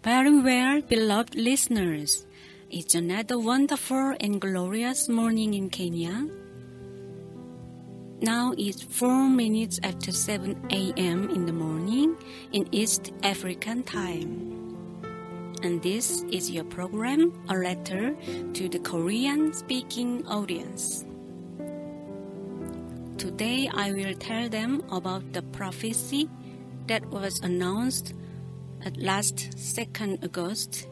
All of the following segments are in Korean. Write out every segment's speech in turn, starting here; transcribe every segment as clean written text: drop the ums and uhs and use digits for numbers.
Very well, beloved listeners. It's another wonderful and glorious morning in Kenya. Now it's 4 minutes after 7 a.m. in the morning in East African time. And this is your program, A Letter to the Korean-speaking audience. Today I will tell them about the prophecy that was announced at last 2nd August.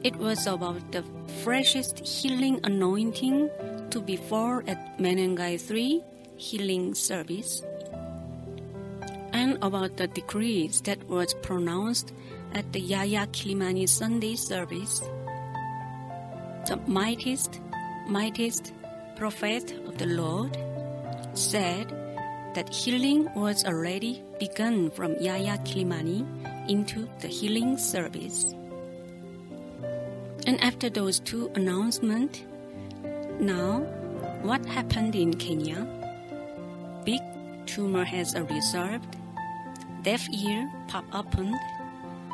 It was about the freshest healing anointing to be poured at Menengai 3 healing service, and about the decrees that was pronounced at the Yaya Kilimani Sunday service. The mightiest prophet of the Lord said that healing was already begun from Yaya Kilimani into the healing service. And after those two announcements, now what happened in Kenya? Big tumor has resolved, deaf ear pop opened,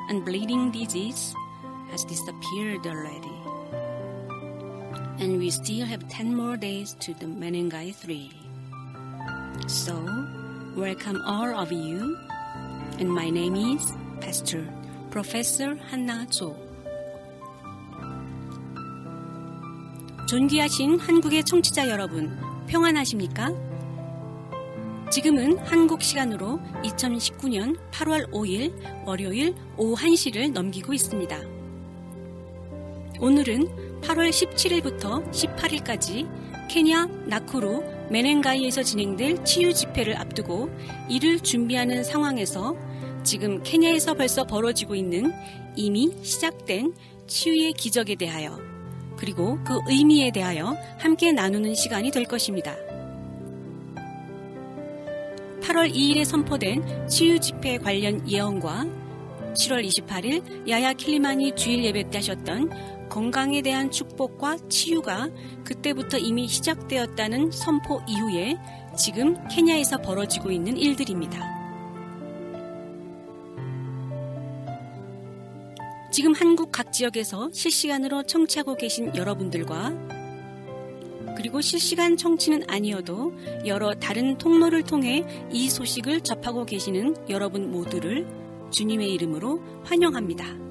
and bleeding disease has disappeared already. And we still have 10 more days to the Menengai 3. So, welcome all of you, and my name is Pastor Professor Hannah Jo. 존귀하신 한국의 청취자 여러분, 평안하십니까? 지금은 한국 시간으로 2019년 8월 5일 월요일 오후 1시를 넘기고 있습니다. 오늘은 8월 17일부터 18일까지 케냐 나쿠루 메넨가이에서 진행될 치유 집회를 앞두고 이를 준비하는 상황에서 지금 케냐에서 벌써 벌어지고 있는 이미 시작된 치유의 기적에 대하여 그리고 그 의미에 대하여 함께 나누는 시간이 될 것입니다. 8월 2일에 선포된 치유 집회 관련 예언과 7월 28일 야야 킬리마니 주일 예배 때 하셨던 건강에 대한 축복과 치유가 그때부터 이미 시작되었다는 선포 이후에 지금 케냐에서 벌어지고 있는 일들입니다. 지금 한국 각 지역에서 실시간으로 청취하고 계신 여러분들과 그리고 실시간 청취는 아니어도 여러 다른 통로를 통해 이 소식을 접하고 계시는 여러분 모두를 주님의 이름으로 환영합니다.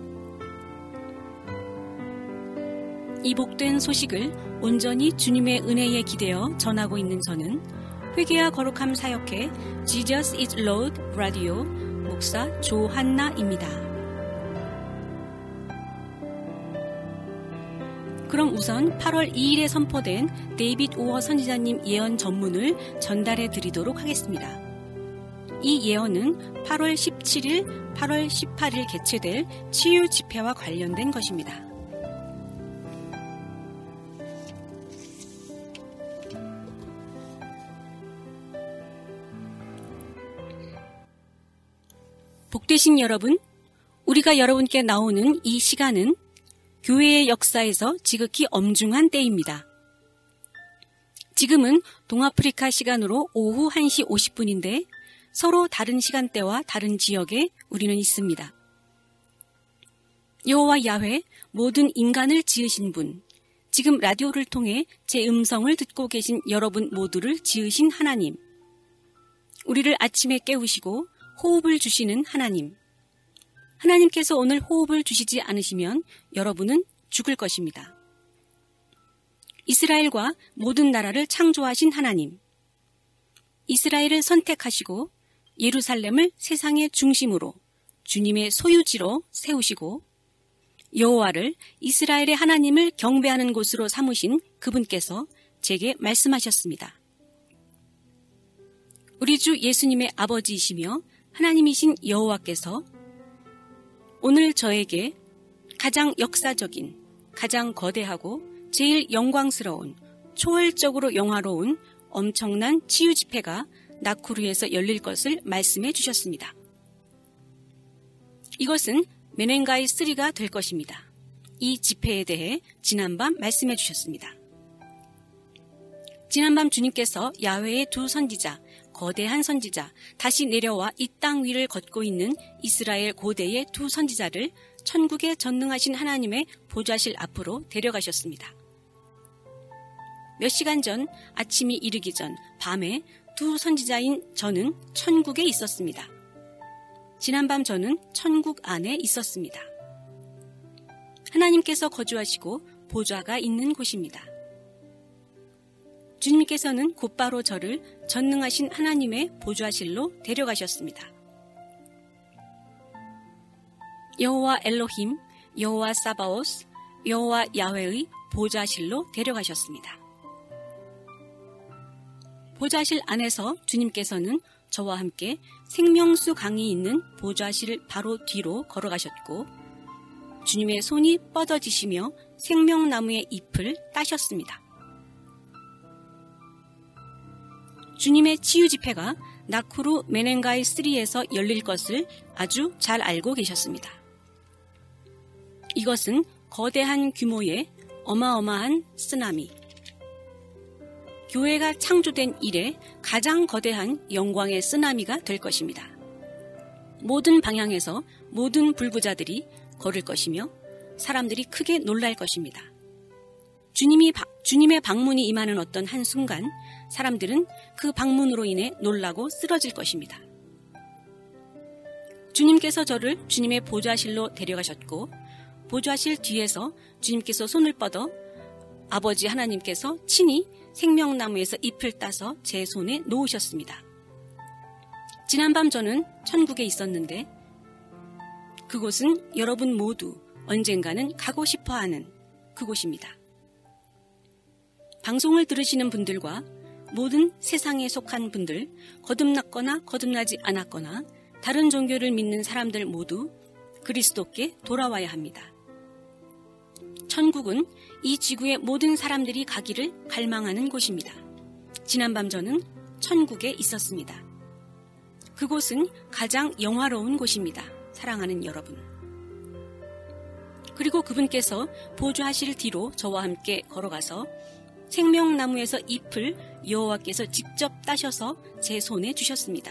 이 복된 소식을 온전히 주님의 은혜에 기대어 전하고 있는 저는 회개와 거룩함 사역회 Jesus is Lord 라디오 목사 조한나입니다. 그럼 우선 8월 2일에 선포된 데이빗 오어 선지자님 예언 전문을 전달해 드리도록 하겠습니다. 이 예언은 8월 17일, 8월 18일 개최될 치유 집회와 관련된 것입니다. 복되신 여러분, 우리가 여러분께 나오는 이 시간은 교회의 역사에서 지극히 엄중한 때입니다. 지금은 동아프리카 시간으로 오후 1시 50분인데 서로 다른 시간대와 다른 지역에 우리는 있습니다. 여호와 야훼 모든 인간을 지으신 분, 지금 라디오를 통해 제 음성을 듣고 계신 여러분 모두를 지으신 하나님, 우리를 아침에 깨우시고 호흡을 주시는 하나님, 하나님께서 오늘 호흡을 주시지 않으시면 여러분은 죽을 것입니다. 이스라엘과 모든 나라를 창조하신 하나님, 이스라엘을 선택하시고 예루살렘을 세상의 중심으로 주님의 소유지로 세우시고 여호와를 이스라엘의 하나님을 경배하는 곳으로 삼으신 그분께서 제게 말씀하셨습니다. 우리 주 예수님의 아버지이시며 하나님이신 여호와께서 오늘 저에게 가장 역사적인, 가장 거대하고 제일 영광스러운, 초월적으로 영화로운 엄청난 치유 집회가 나쿠루에서 열릴 것을 말씀해 주셨습니다. 이것은 메넨가이 3가 될 것입니다. 이 집회에 대해 지난밤 말씀해 주셨습니다. 지난밤 주님께서 야훼의 두 선지자, 거대한 선지자, 다시 내려와 이 땅 위를 걷고 있는 이스라엘 고대의 두 선지자를 천국에 전능하신 하나님의 보좌실 앞으로 데려가셨습니다. 몇 시간 전 아침이 이르기 전 밤에 두 선지자인 저는 천국에 있었습니다. 지난밤 저는 천국 안에 있었습니다. 하나님께서 거주하시고 보좌가 있는 곳입니다. 주님께서는 곧바로 저를 전능하신 하나님의 보좌실로 데려가셨습니다. 여호와 엘로힘, 여호와 사바오스, 여호와 야훼의 보좌실로 데려가셨습니다. 보좌실 안에서 주님께서는 저와 함께 생명수 강이 있는 보좌실 바로 뒤로 걸어가셨고 주님의 손이 뻗어지시며 생명나무의 잎을 따셨습니다. 주님의 치유 집회가 나쿠루 메넨가이 3에서 열릴 것을 아주 잘 알고 계셨습니다. 이것은 거대한 규모의 어마어마한 쓰나미, 교회가 창조된 이래 가장 거대한 영광의 쓰나미가 될 것입니다. 모든 방향에서 모든 불구자들이 걸을 것이며 사람들이 크게 놀랄 것입니다. 주님의 방문이 임하는 어떤 한순간 사람들은 그 방문으로 인해 놀라고 쓰러질 것입니다. 주님께서 저를 주님의 보좌실로 데려가셨고 보좌실 뒤에서 주님께서 손을 뻗어 아버지 하나님께서 친히 생명나무에서 잎을 따서 제 손에 놓으셨습니다. 지난밤 저는 천국에 있었는데 그곳은 여러분 모두 언젠가는 가고 싶어하는 그곳입니다. 방송을 들으시는 분들과 모든 세상에 속한 분들, 거듭났거나 거듭나지 않았거나 다른 종교를 믿는 사람들 모두 그리스도께 돌아와야 합니다. 천국은 이 지구의 모든 사람들이 가기를 갈망하는 곳입니다. 지난밤 저는 천국에 있었습니다. 그곳은 가장 영화로운 곳입니다. 사랑하는 여러분. 그리고 그분께서 보좌하실 뒤로 저와 함께 걸어가서 생명나무에서 잎을 여호와께서 직접 따셔서 제 손에 주셨습니다.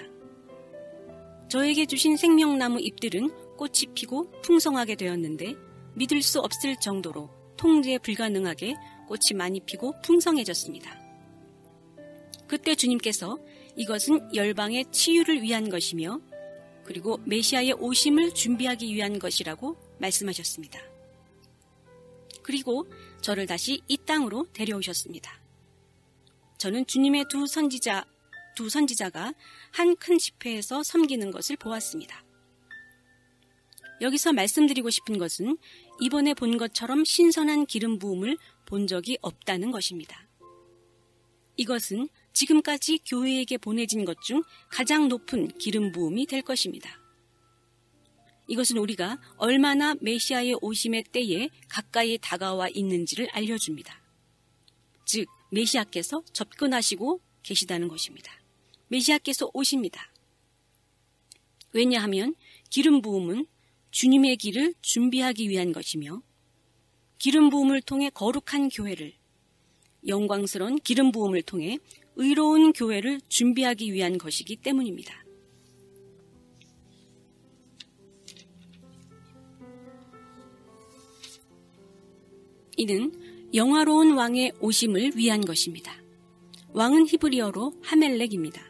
저에게 주신 생명나무 잎들은 꽃이 피고 풍성하게 되었는데 믿을 수 없을 정도로 통제 불가능하게 꽃이 많이 피고 풍성해졌습니다. 그때 주님께서 이것은 열방의 치유를 위한 것이며 그리고 메시아의 오심을 준비하기 위한 것이라고 말씀하셨습니다. 그리고 저를 다시 이 땅으로 데려오셨습니다. 저는 주님의 두 선지자가 한 큰 집회에서 섬기는 것을 보았습니다. 여기서 말씀드리고 싶은 것은 이번에 본 것처럼 신선한 기름 부음을 본 적이 없다는 것입니다. 이것은 지금까지 교회에게 보내진 것 중 가장 높은 기름 부음이 될 것입니다. 이것은 우리가 얼마나 메시아의 오심의 때에 가까이 다가와 있는지를 알려줍니다. 즉, 메시아께서 접근하시고 계시다는 것입니다. 메시아께서 오십니다. 왜냐하면 기름 부음은 주님의 길을 준비하기 위한 것이며 기름 부음을 통해 거룩한 교회를, 영광스러운 기름 부음을 통해 의로운 교회를 준비하기 위한 것이기 때문입니다. 이는 영화로운 왕의 오심을 위한 것입니다. 왕은 히브리어로 하멜렉입니다.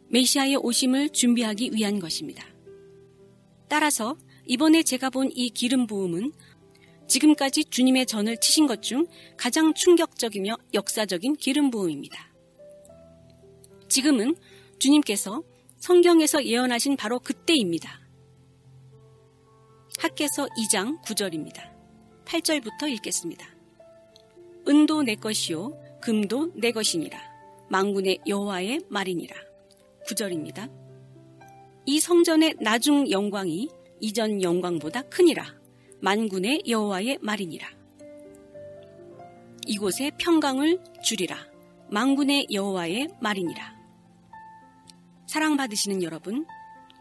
메시아의 오심을 준비하기 위한 것입니다. 따라서 이번에 제가 본 이 기름 부음은 지금까지 주님의 전을 치신 것 중 가장 충격적이며 역사적인 기름 부음입니다. 지금은 주님께서 성경에서 예언하신 바로 그때입니다. 학개서 2장 9절입니다. 8절부터 읽겠습니다. 은도 내 것이요 금도 내 것이니라. 만군의 여호와의 말이니라. 9절입니다. 이 성전의 나중 영광이 이전 영광보다 크니라. 만군의 여호와의 말이니라. 이곳에 평강을 주리라. 만군의 여호와의 말이니라. 사랑받으시는 여러분,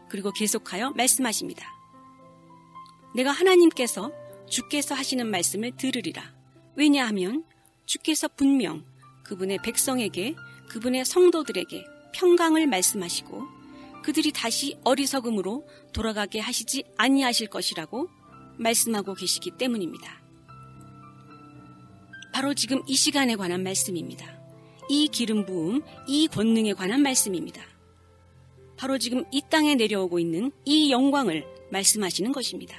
그리고 계속하여 말씀하십니다. 내가 하나님께서 주께서 하시는 말씀을 들으리라. 왜냐하면 주께서 분명 그분의 백성에게, 그분의 성도들에게 평강을 말씀하시고 그들이 다시 어리석음으로 돌아가게 하시지 아니하실 것이라고 말씀하고 계시기 때문입니다. 바로 지금 이 시간에 관한 말씀입니다. 이 기름 부음, 이 권능에 관한 말씀입니다. 바로 지금 이 땅에 내려오고 있는 이 영광을 말씀하시는 것입니다.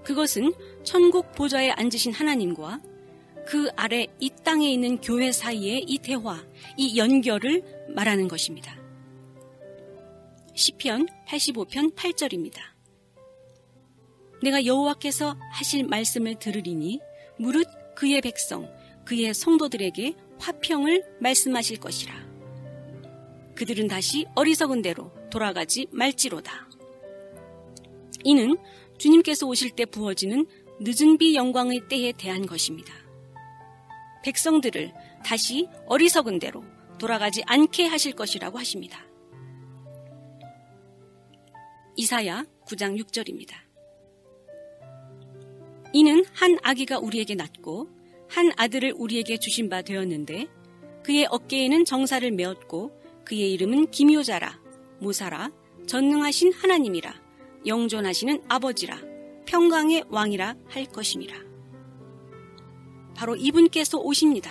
그것은 천국 보좌에 앉으신 하나님과 그 아래 이 땅에 있는 교회 사이의 이 대화, 이 연결을 말하는 것입니다. 시편 85편 8절입니다. 내가 여호와께서 하실 말씀을 들으리니 무릇 그의 백성, 그의 성도들에게 화평을 말씀하실 것이라. 그들은 다시 어리석은 대로 돌아가지 말지로다. 이는 주님께서 오실 때 부어지는 늦은 비 영광의 때에 대한 것입니다. 백성들을 다시 어리석은 대로 돌아가지 않게 하실 것이라고 하십니다. 이사야 9장 6절입니다. 이는 한 아기가 우리에게 낳고 한 아들을 우리에게 주신 바 되었는데 그의 어깨에는 정사를 메었고 그의 이름은 기묘자라, 무사라, 전능하신 하나님이라, 영존하시는 아버지라, 평강의 왕이라 할 것임이라. 바로 이분께서 오십니다.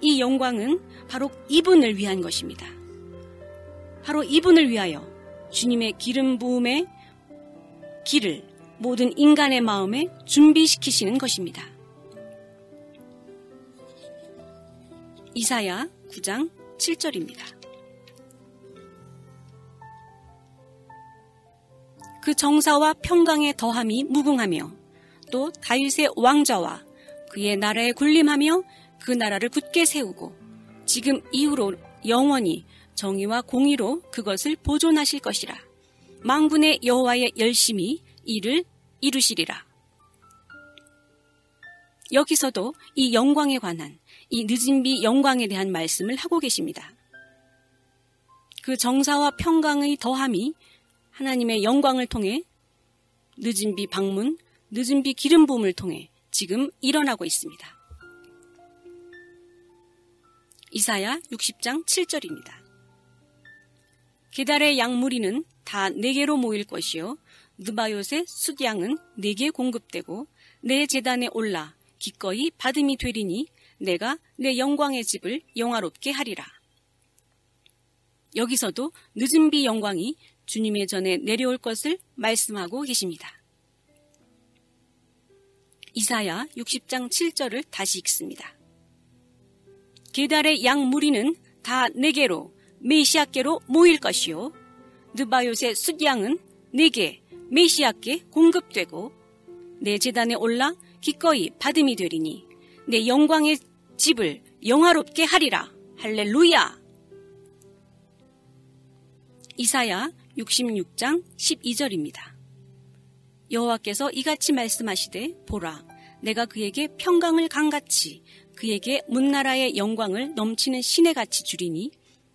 이 영광은 바로 이분을 위한 것입니다. 바로 이분을 위하여 주님의 기름 부음의 길을 모든 인간의 마음에 준비시키시는 것입니다. 이사야 9장 7절입니다. 그 정사와 평강의 더함이 무궁하며 또 다윗의 왕좌와 그의 나라에 군림하며 그 나라를 굳게 세우고 지금 이후로 영원히 정의와 공의로 그것을 보존하실 것이라. 만군의 여호와의 열심히 이를 이루시리라. 여기서도 이 영광에 관한 이 늦은 비 영광에 대한 말씀을 하고 계십니다. 그 정사와 평강의 더함이 하나님의 영광을 통해 늦은 비 방문, 늦은 비 기름 부음을 통해 지금 일어나고 있습니다. 이사야 60장 7절입니다. 게달의 양 무리는 다 내게로 모일 것이요 느바요의 숫양은 내게 공급되고 내 제단에 올라 기꺼이 받음이 되리니 내가 내 영광의 집을 영화롭게 하리라. 여기서도 늦은 비 영광이 주님의 전에 내려올 것을 말씀하고 계십니다. 이사야 60장 7절을 다시 읽습니다. 게달의 양 무리는 다 내게로 메시아께로 모일 것이요 느바요의 숫양은 내게 메시아께 공급되고 내 제단에 올라 기꺼이 받음이 되리니 내 영광의 집을 영화롭게 하리라. 할렐루야. 이사야 66장 12절입니다. 여호와께서 이같이 말씀하시되 보라 내가 그에게 평강을 강같이 그에게 문나라의 영광을 넘치는 시내같이 주리니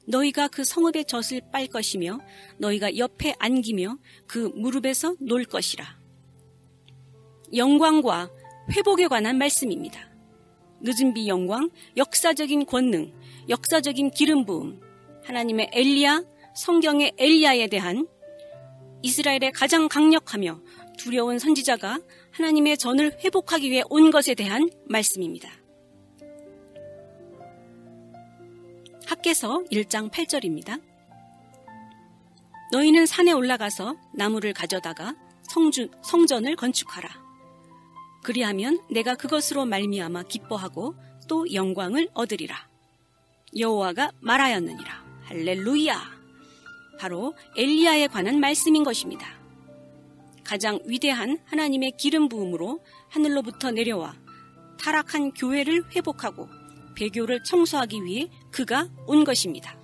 너희가 그 성읍의 젖을 빨 것이며 너희가 옆에 안기며 그 무릎에서 놀 것이라. 영광과 회복에 관한 말씀입니다. 늦은 비 영광, 역사적인 권능, 역사적인 기름 부음, 하나님의 엘리야, 성경의 엘리야에 대한 이스라엘의 가장 강력하며 두려운 선지자가 하나님의 전을 회복하기 위해 온 것에 대한 말씀입니다. 학개서 1장 8절입니다. 너희는 산에 올라가서 나무를 가져다가 성전을 건축하라. 그리하면 내가 그것으로 말미암아 기뻐하고 또 영광을 얻으리라. 여호와가 말하였느니라. 할렐루야. 바로 엘리야에 관한 말씀인 것입니다. 가장 위대한 하나님의 기름 부음으로 하늘로부터 내려와 타락한 교회를 회복하고 배교를 청소하기 위해 그가 온 것입니다.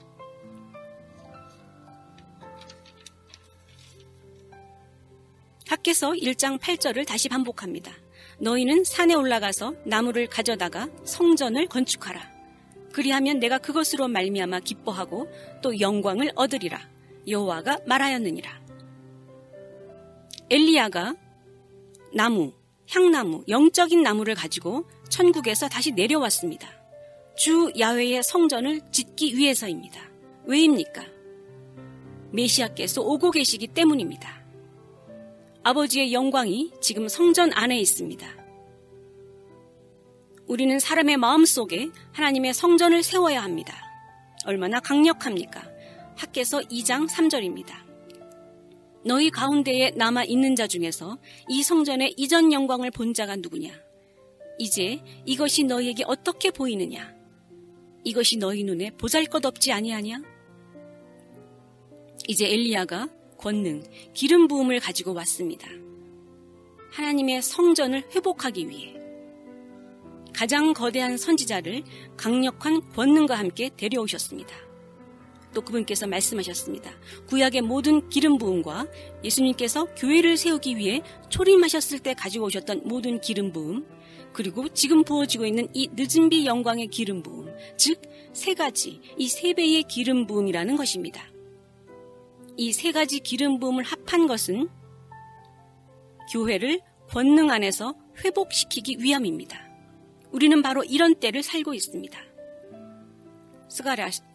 학개서 1장 8절을 다시 반복합니다. 너희는 산에 올라가서 나무를 가져다가 성전을 건축하라. 그리하면 내가 그것으로 말미암아 기뻐하고 또 영광을 얻으리라. 여호와가 말하였느니라. 엘리야가 나무, 향나무, 영적인 나무를 가지고 천국에서 다시 내려왔습니다. 주 야훼의 성전을 짓기 위해서입니다. 왜입니까? 메시아께서 오고 계시기 때문입니다. 아버지의 영광이 지금 성전 안에 있습니다. 우리는 사람의 마음속에 하나님의 성전을 세워야 합니다. 얼마나 강력합니까? 학개서 2장 3절입니다. 너희 가운데에 남아있는 자 중에서 이 성전의 이전 영광을 본 자가 누구냐? 이제 이것이 너희에게 어떻게 보이느냐? 이것이 너희 눈에 보잘것없지 아니하냐? 이제 엘리야가 권능, 기름 부음을 가지고 왔습니다. 하나님의 성전을 회복하기 위해 가장 거대한 선지자를 강력한 권능과 함께 데려오셨습니다. 또 그분께서 말씀하셨습니다. 구약의 모든 기름 부음과 예수님께서 교회를 세우기 위해 초림하셨을 때 가지고 오셨던 모든 기름 부음, 그리고 지금 부어지고 있는 이 늦은 비 영광의 기름 부음, 즉 세 가지, 이 세 배의 기름 부음이라는 것입니다. 이 세 가지 기름 부음을 합한 것은 교회를 권능 안에서 회복시키기 위함입니다. 우리는 바로 이런 때를 살고 있습니다.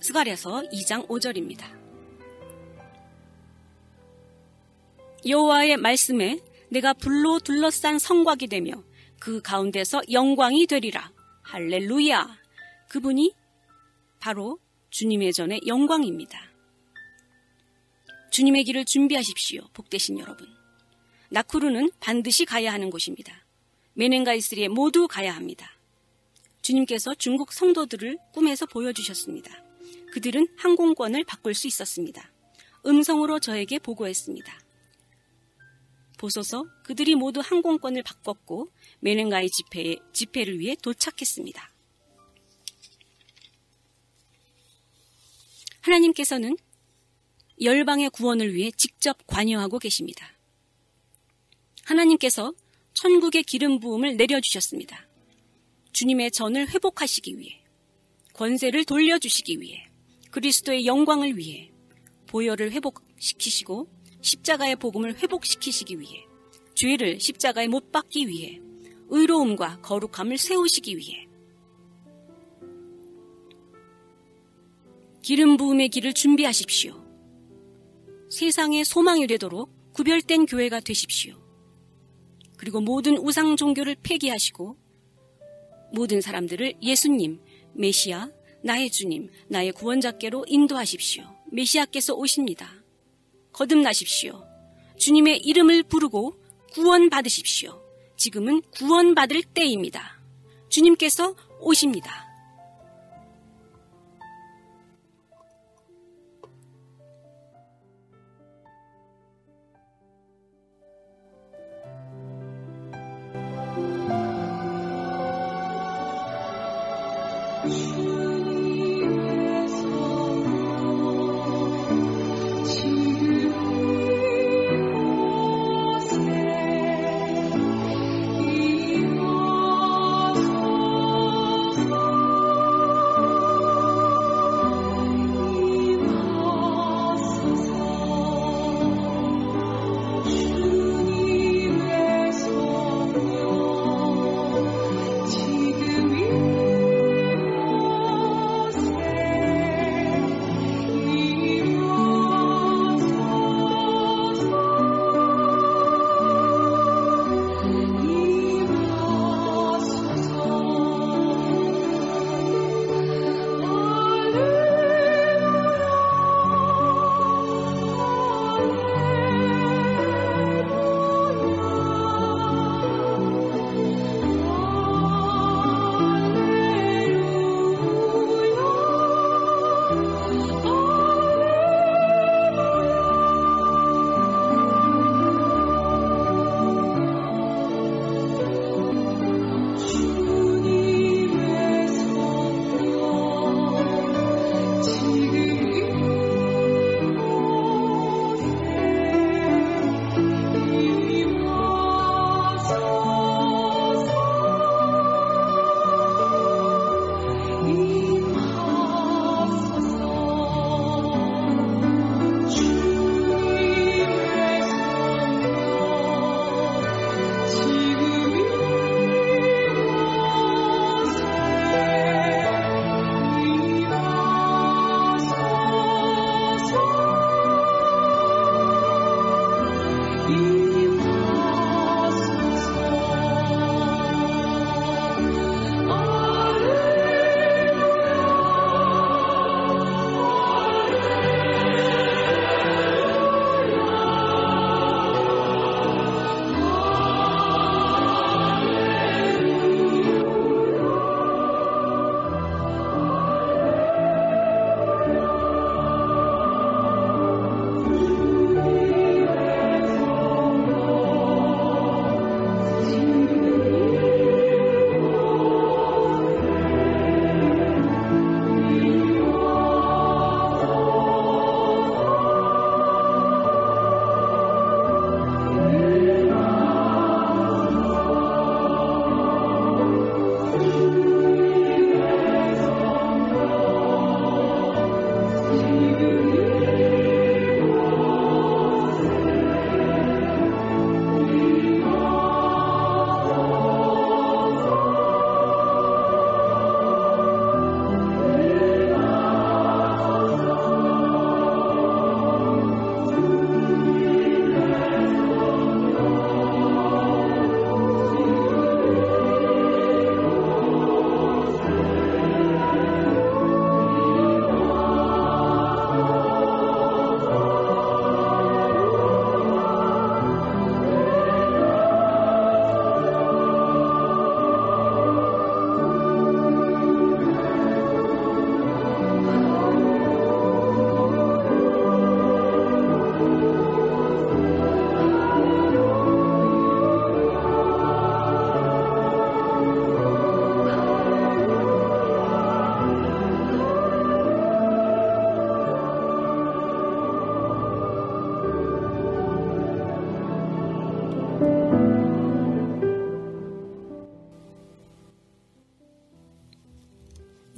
스가랴서 2장 5절입니다. 여호와의 말씀에 내가 불로 둘러싼 성곽이 되며 그 가운데서 영광이 되리라. 할렐루야. 그분이 바로 주님의 전의 영광입니다. 주님의 길을 준비하십시오. 복되신 여러분. 나쿠르는 반드시 가야 하는 곳입니다. 메넨가이스리에 모두 가야 합니다. 주님께서 중국 성도들을 꿈에서 보여주셨습니다. 그들은 항공권을 바꿀 수 있었습니다. 음성으로 저에게 보고했습니다. 보소서 그들이 모두 항공권을 바꿨고 메넨가이 집회를 위해 도착했습니다. 하나님께서는 열방의 구원을 위해 직접 관여하고 계십니다. 하나님께서 천국의 기름 부음을 내려주셨습니다. 주님의 전을 회복하시기 위해, 권세를 돌려주시기 위해, 그리스도의 영광을 위해, 보혈을 회복시키시고 십자가의 복음을 회복시키시기 위해, 죄를 십자가에 못 박기 위해, 의로움과 거룩함을 세우시기 위해, 기름 부음의 길을 준비하십시오. 세상의 소망이 되도록 구별된 교회가 되십시오. 그리고 모든 우상 종교를 폐기하시고 모든 사람들을 예수님, 메시아, 나의 주님, 나의 구원자께로 인도하십시오. 메시아께서 오십니다. 거듭나십시오. 주님의 이름을 부르고 구원받으십시오. 지금은 구원받을 때입니다. 주님께서 오십니다.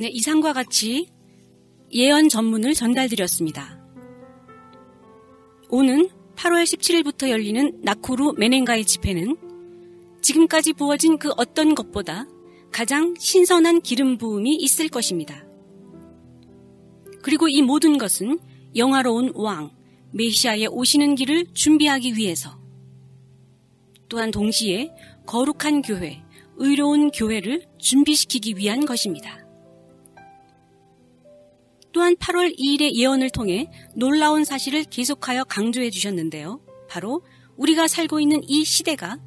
네, 이상과 같이 예언 전문을 전달드렸습니다. 오는 8월 17일부터 열리는 나코루 메넨가이 집회는 지금까지 부어진 그 어떤 것보다 가장 신선한 기름 부음이 있을 것입니다. 그리고 이 모든 것은 영화로운 왕, 메시아의 오시는 길을 준비하기 위해서, 또한 동시에 거룩한 교회, 의로운 교회를 준비시키기 위한 것입니다. 또한 8월 2일의 예언을 통해 놀라운 사실을 계속하여 강조해 주셨는데요. 바로 우리가 살고 있는 이 시대가,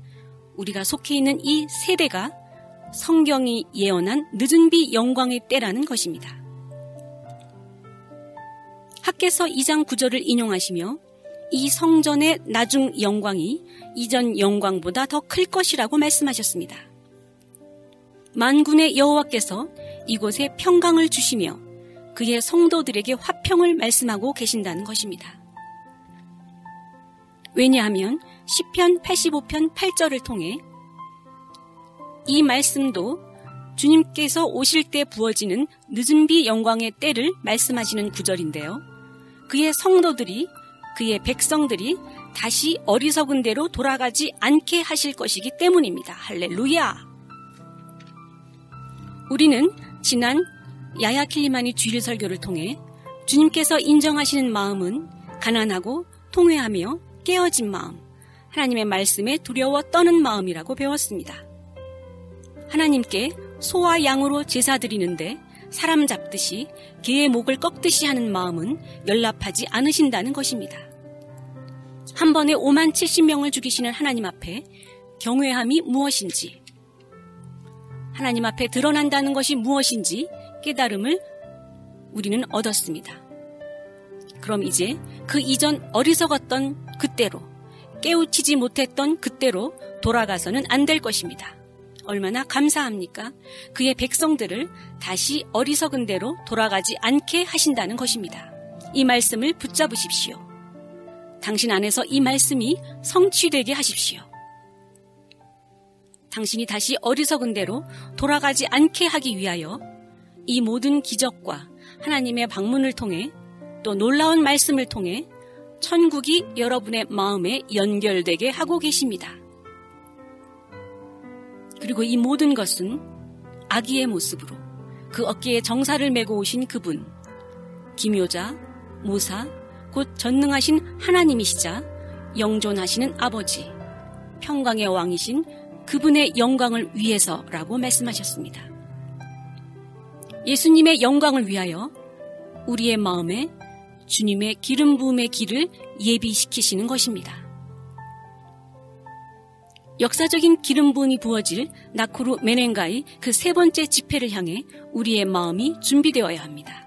우리가 속해 있는 이 세대가 성경이 예언한 늦은 비 영광의 때라는 것입니다. 학개서 2장 9절을 인용하시며 이 성전의 나중 영광이 이전 영광보다 더 클 것이라고 말씀하셨습니다. 만군의 여호와께서 이곳에 평강을 주시며 그의 성도들에게 화평을 말씀하고 계신다는 것입니다. 왜냐하면 시편 85편 8절을 통해 이 말씀도 주님께서 오실 때 부어지는 늦은 비 영광의 때를 말씀하시는 구절인데요. 그의 성도들이, 그의 백성들이 다시 어리석은 대로 돌아가지 않게 하실 것이기 때문입니다. 할렐루야! 우리는 지난 야야 킬리마니 주일 설교를 통해 주님께서 인정하시는 마음은 가난하고 통회하며 깨어진 마음, 하나님의 말씀에 두려워 떠는 마음이라고 배웠습니다. 하나님께 소와 양으로 제사 드리는데 사람 잡듯이 개의 목을 꺾듯이 하는 마음은 연락하지 않으신다는 것입니다. 한 번에 5만 70명을 죽이시는 하나님 앞에 경외함이 무엇인지, 하나님 앞에 드러난다는 것이 무엇인지 깨달음을 우리는 얻었습니다. 그럼 이제 그 이전 어리석었던 그때로, 깨우치지 못했던 그때로 돌아가서는 안 될 것입니다. 얼마나 감사합니까? 그의 백성들을 다시 어리석은 대로 돌아가지 않게 하신다는 것입니다. 이 말씀을 붙잡으십시오. 당신 안에서 이 말씀이 성취되게 하십시오. 당신이 다시 어리석은 대로 돌아가지 않게 하기 위하여 이 모든 기적과 하나님의 방문을 통해 또 놀라운 말씀을 통해 천국이 여러분의 마음에 연결되게 하고 계십니다. 그리고 이 모든 것은 아기의 모습으로 그 어깨에 정사를 메고 오신 그분, 기묘자, 모사, 곧 전능하신 하나님이시자 영존하시는 아버지, 평강의 왕이신 그분의 영광을 위해서라고 말씀하셨습니다. 예수님의 영광을 위하여 우리의 마음에 주님의 기름 부음의 길을 예비시키시는 것입니다. 역사적인 기름 부음이 부어질 나코루 메넨가이 그 세 번째 집회를 향해 우리의 마음이 준비되어야 합니다.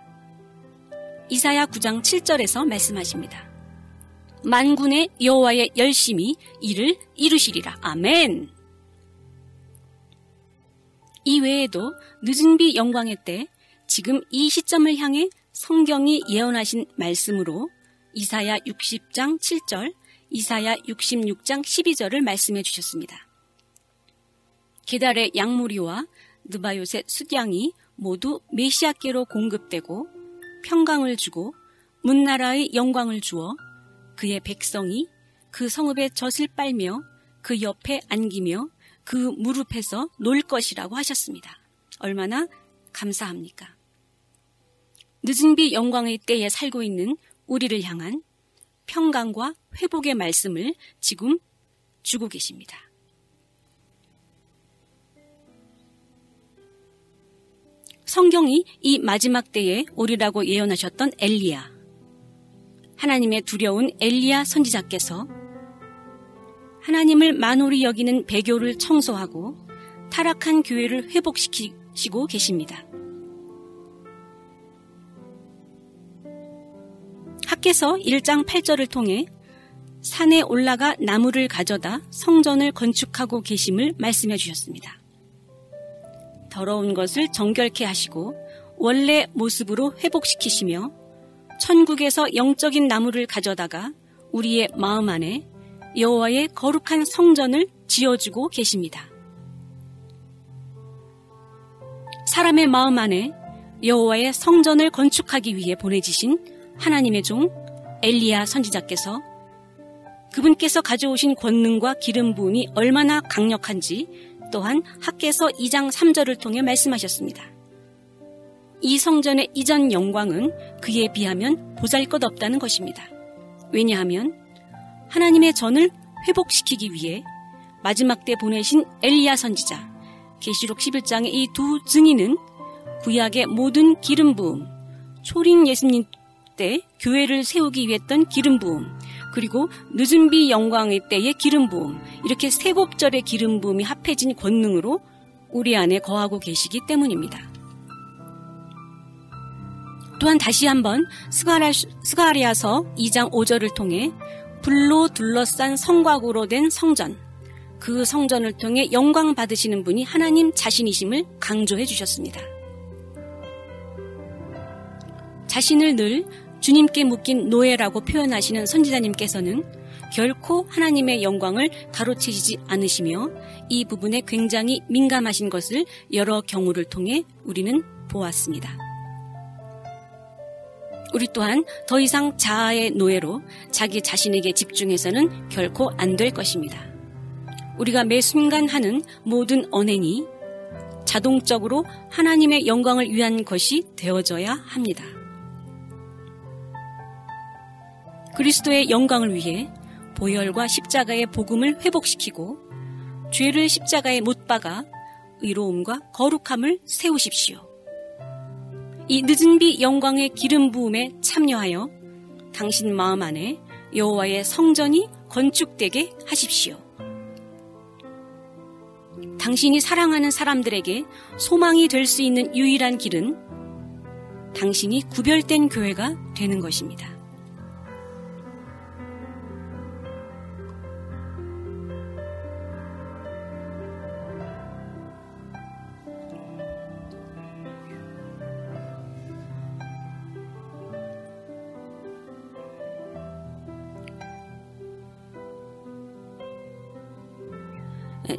이사야 9장 7절에서 말씀하십니다. 만군의 여호와의 열심히 이를 이루시리라. 아멘. 이 외에도 늦은 비 영광의 때, 지금 이 시점을 향해 성경이 예언하신 말씀으로 이사야 60장 7절, 이사야 66장 12절을 말씀해 주셨습니다. 게달의 양무리와 느바요셋 숫양이 모두 메시아께로 공급되고 평강을 주고 문나라의 영광을 주어 그의 백성이 그 성읍의 젖을 빨며 그 옆에 안기며 그 무릎에서 놀 것이라고 하셨습니다. 얼마나 감사합니까? 늦은 비 영광의 때에 살고 있는 우리를 향한 평강과 회복의 말씀을 지금 주고 계십니다. 성경이 이 마지막 때에 오리라고 예언하셨던 엘리야, 하나님의 두려운 엘리야 선지자께서 하나님을 만홀히 여기는 배교를 청소하고 타락한 교회를 회복시키시고 계십니다. 학개서 1장 8절을 통해 산에 올라가 나무를 가져다 성전을 건축하고 계심을 말씀해 주셨습니다. 더러운 것을 정결케 하시고 원래 모습으로 회복시키시며 천국에서 영적인 나무를 가져다가 우리의 마음 안에 여호와의 거룩한 성전을 지어주고 계십니다. 사람의 마음 안에 여호와의 성전을 건축하기 위해 보내지신 하나님의 종 엘리야 선지자께서 그분께서 가져오신 권능과 기름 부음이 얼마나 강력한지 또한 학개서 2장 3절을 통해 말씀하셨습니다. 이 성전의 이전 영광은 그에 비하면 보잘것없다는 것입니다. 왜냐하면 하나님의 전을 회복시키기 위해 마지막 때 보내신 엘리야 선지자, 계시록 11장의 이 두 증인은 구약의 모든 기름 부음, 초림 예수님 때 교회를 세우기 위해 했던 기름 부음, 그리고 늦은 비 영광의 때의 기름 부음, 이렇게 세 곡절의 기름 부음이 합해진 권능으로 우리 안에 거하고 계시기 때문입니다. 또한 다시 한번 스가랴서 2장 5절을 통해 불로 둘러싼 성곽으로 된 성전, 그 성전을 통해 영광 받으시는 분이 하나님 자신이심을 강조해 주셨습니다. 자신을 늘 주님께 묶인 노예라고 표현하시는 선지자님께서는 결코 하나님의 영광을 가로채시지 않으시며 이 부분에 굉장히 민감하신 것을 여러 경우를 통해 우리는 보았습니다. 우리 또한 더 이상 자아의 노예로 자기 자신에게 집중해서는 결코 안 될 것입니다. 우리가 매 순간 하는 모든 언행이 자동적으로 하나님의 영광을 위한 것이 되어져야 합니다. 그리스도의 영광을 위해 보혈과 십자가의 복음을 회복시키고 죄를 십자가에 못 박아 의로움과 거룩함을 세우십시오. 이 늦은 비 영광의 기름 부음에 참여하여 당신 마음 안에 여호와의 성전이 건축되게 하십시오. 당신이 사랑하는 사람들에게 소망이 될 수 있는 유일한 길은 당신이 구별된 교회가 되는 것입니다.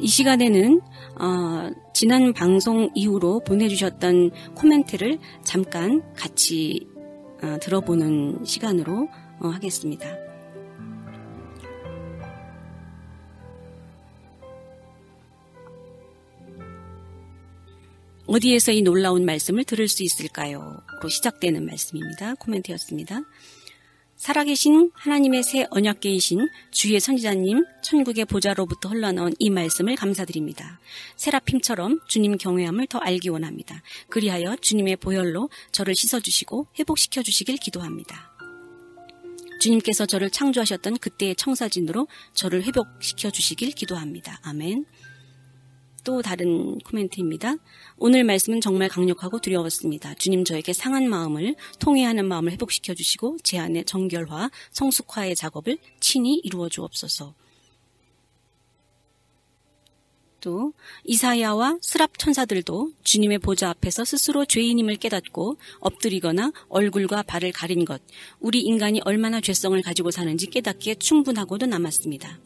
이 시간에는 지난 방송 이후로 보내주셨던 코멘트를 잠깐 같이 들어보는 시간으로 하겠습니다. 어디에서 이 놀라운 말씀을 들을 수 있을까요? 로 시작되는 말씀입니다. 코멘트였습니다. 살아계신 하나님의 새 언약궤이신 주의 선지자님 천국의 보좌로부터 흘러나온 이 말씀을 감사드립니다. 세라핌처럼 주님 경외함을 더 알기 원합니다. 그리하여 주님의 보혈로 저를 씻어주시고 회복시켜 주시길 기도합니다. 주님께서 저를 창조하셨던 그때의 청사진으로 저를 회복시켜 주시길 기도합니다. 아멘. 또 다른 코멘트입니다. 오늘 말씀은 정말 강력하고 두려웠습니다. 주님 저에게 상한 마음을 통회하는 마음을 회복시켜 주시고 제 안에 정결화, 성숙화의 작업을 친히 이루어 주옵소서. 또 이사야와 스랍 천사들도 주님의 보좌 앞에서 스스로 죄인임을 깨닫고 엎드리거나 얼굴과 발을 가린 것, 우리 인간이 얼마나 죄성을 가지고 사는지 깨닫기에 충분하고도 남았습니다.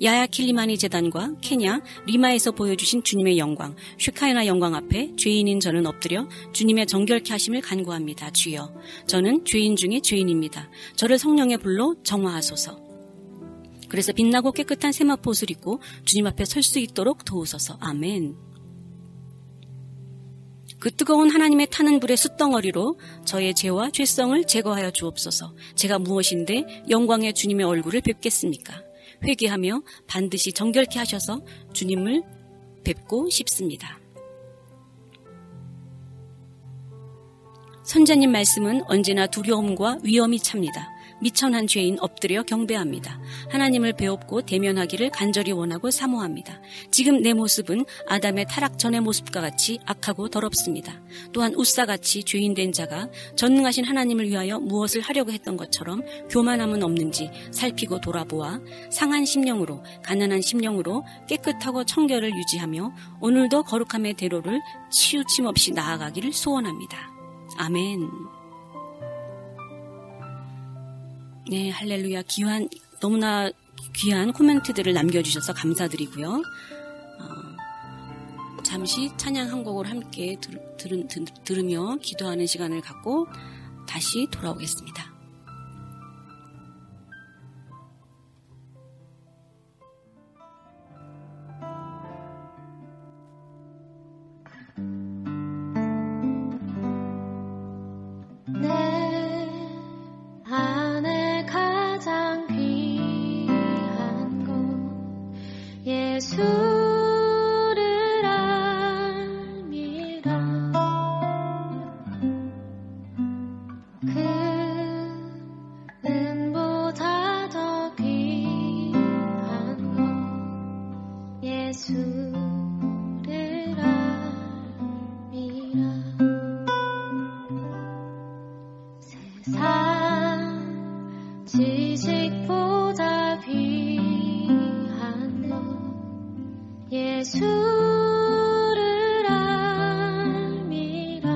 야야 킬리마니 재단과 케냐 리마에서 보여주신 주님의 영광, 슈카이나 영광 앞에 죄인인 저는 엎드려 주님의 정결케 하심을 간구합니다. 주여, 저는 죄인 중에 죄인입니다. 저를 성령의 불로 정화하소서. 그래서 빛나고 깨끗한 세마포 옷을 입고 주님 앞에 설 수 있도록 도우소서. 아멘. 그 뜨거운 하나님의 타는 불의 숯덩어리로 저의 죄와 죄성을 제거하여 주옵소서. 제가 무엇인데 영광의 주님의 얼굴을 뵙겠습니까? 회개하며 반드시 정결케 하셔서 주님을 뵙고 싶습니다. 선자님 말씀은 언제나 두려움과 위험이 찹니다. 미천한 죄인 엎드려 경배합니다. 하나님을 배웁고 대면하기를 간절히 원하고 사모합니다. 지금 내 모습은 아담의 타락 전의 모습과 같이 악하고 더럽습니다. 또한 웃사같이 죄인된 자가 전능하신 하나님을 위하여 무엇을 하려고 했던 것처럼 교만함은 없는지 살피고 돌아보아 상한 심령으로 가난한 심령으로 깨끗하고 청결을 유지하며 오늘도 거룩함의 대로를 치우침 없이 나아가기를 소원합니다. 아멘. 네, 할렐루야. 너무나 귀한 코멘트들을 남겨주셔서 감사드리고요. 자, 잠시 찬양 한 곡을 함께 들으며 기도하는 시간을 갖고 다시 돌아오겠습니다. 지식보다 귀한 것 예수를 알미라.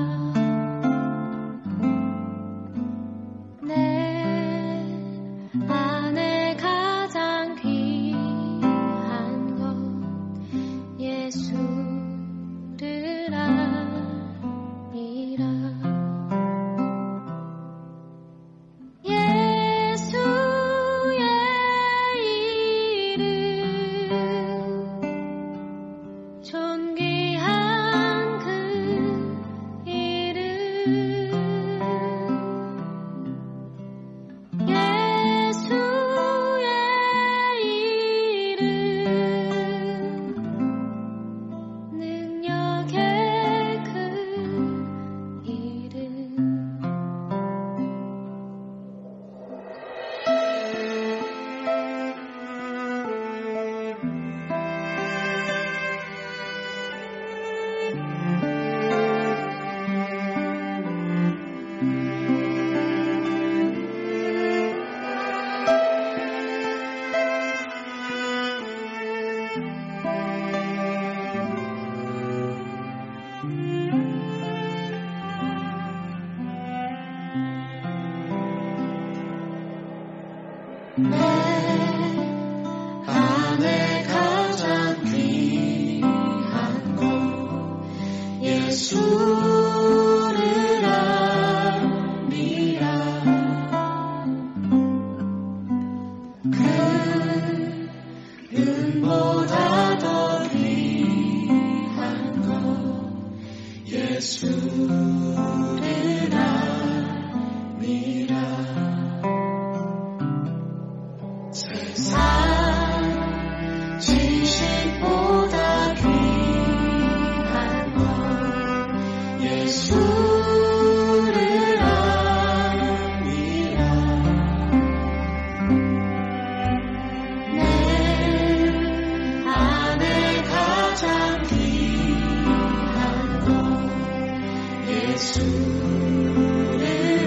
내 안에 가장 귀한 것 예수를 알미라. 내 안에 가장 귀한 것 예수를 알미라. 금보다 더 귀한 것 예수를 알미라. 세상 지식보다 귀한 것 예수를 알미라. 내 안에 가장 귀한 것 예수를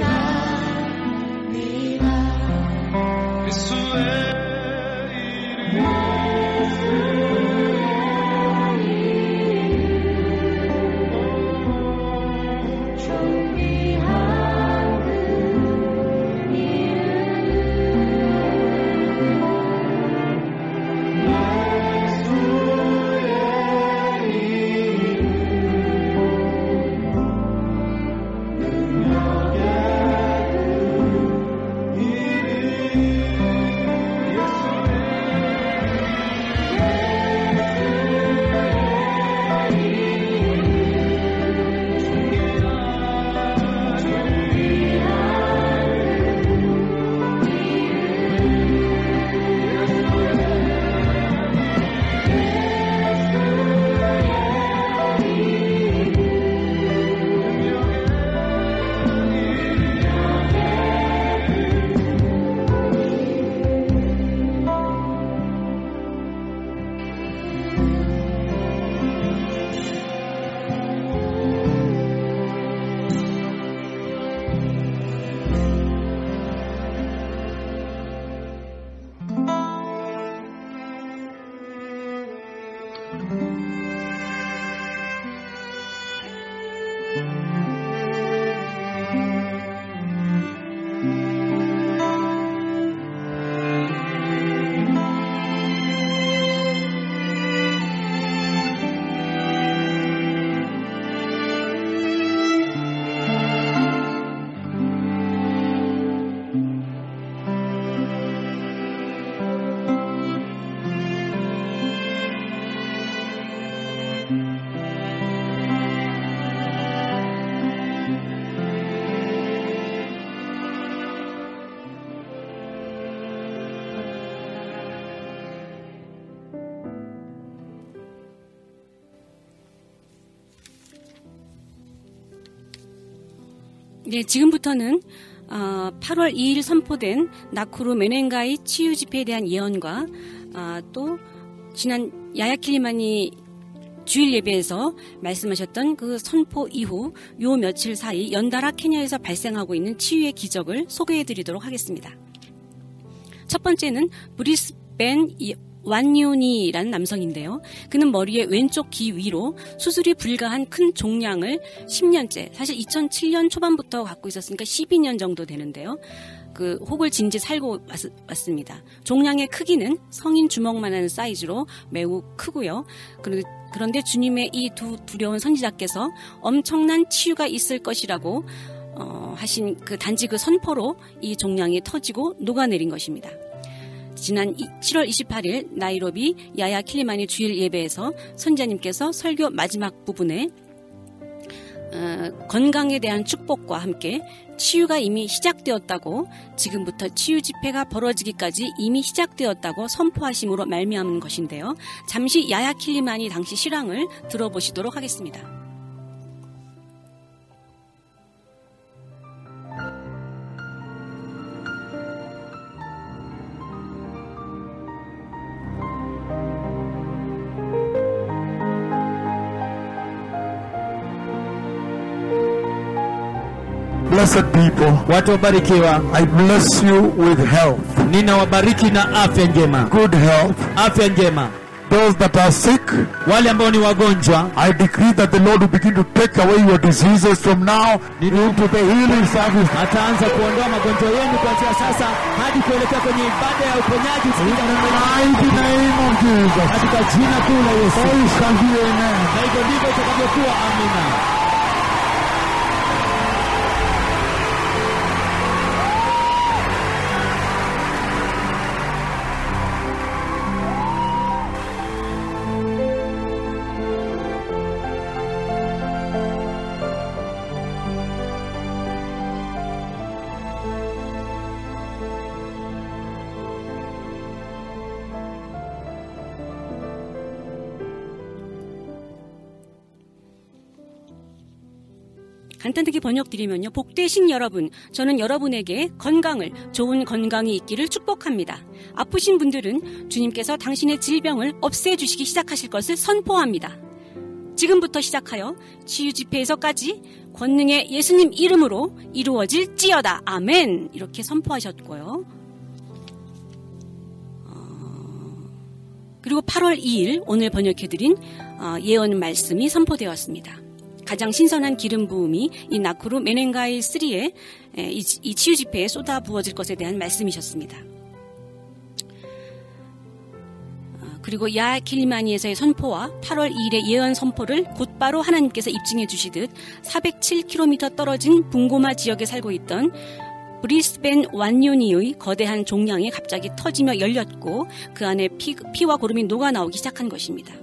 알미라. 예수의 네, 지금부터는 8월 2일 선포된 나쿠루 메넨가이 치유 집회에 대한 예언과 또 지난 야야 킬리마니 주일 예배에서 말씀하셨던 그 선포 이후 요 며칠 사이 연달아 케냐에서 발생하고 있는 치유의 기적을 소개해드리도록 하겠습니다. 첫 번째는 브리스벤 완요니라는 남성인데요. 그는 머리의 왼쪽 귀 위로 수술이 불가한 큰 종양을 10년째, 사실 2007년 초반부터 갖고 있었으니까 12년 정도 되는데요. 그 혹을 진지 살고 왔습니다. 종양의 크기는 성인 주먹만한 사이즈로 매우 크고요. 그런데 주님의 이 두려운 선지자께서 엄청난 치유가 있을 것이라고 하신 단지 그 선포로 이 종양이 터지고 녹아내린 것입니다. 지난 7월 28일 나이로비 야야 킬리마니 주일 예배에서 선지자님께서 설교 마지막 부분에 건강에 대한 축복과 함께 치유가 이미 시작되었다고, 지금부터 치유 집회가 벌어지기까지 이미 시작되었다고 선포하심으로 말미암은 것인데요. 잠시 야야 킬리마니 당시 실황을 들어보시도록 하겠습니다. Blessed people, watu wabarikiwa, I bless you with health, ninawabariki na afya njema, good health. afya njema. Those that are sick, Wale ambao ni wagonjwa, I decree that the Lord will begin to take away your diseases from now into the healing service. ataanza kuondoa magonjwa yenu kuanzia sasa hadi kuelekea kwenye ibada ya uponyaji In the mighty name of Jesus. katika jina kuu la Yesu. So it shall be, amen. Na hivyo ndivyo itakavyokuwa. Amina. 간단하게 번역드리면요. 복되신 여러분, 저는 여러분에게 좋은 건강이 있기를 축복합니다. 아프신 분들은 주님께서 당신의 질병을 없애주시기 시작하실 것을 선포합니다. 지금부터 시작하여 치유 집회에서까지 권능의 예수님 이름으로 이루어질지어다. 아멘. 이렇게 선포하셨고요. 그리고 8월 2일 오늘 번역해드린 예언 말씀이 선포되었습니다. 가장 신선한 기름 부음이 이 나쿠루 메넨가이 3에 이 치유 집회에 쏟아 부어질 것에 대한 말씀이셨습니다. 그리고 야 킬리마니에서의 선포와 8월 2일의 예언 선포를 곧바로 하나님께서 입증해 주시듯 407km 떨어진 붕고마 지역에 살고 있던 브리스벤 완요니의 거대한 종양이 갑자기 터지며 열렸고 그 안에 피와 고름이 녹아나오기 시작한 것입니다.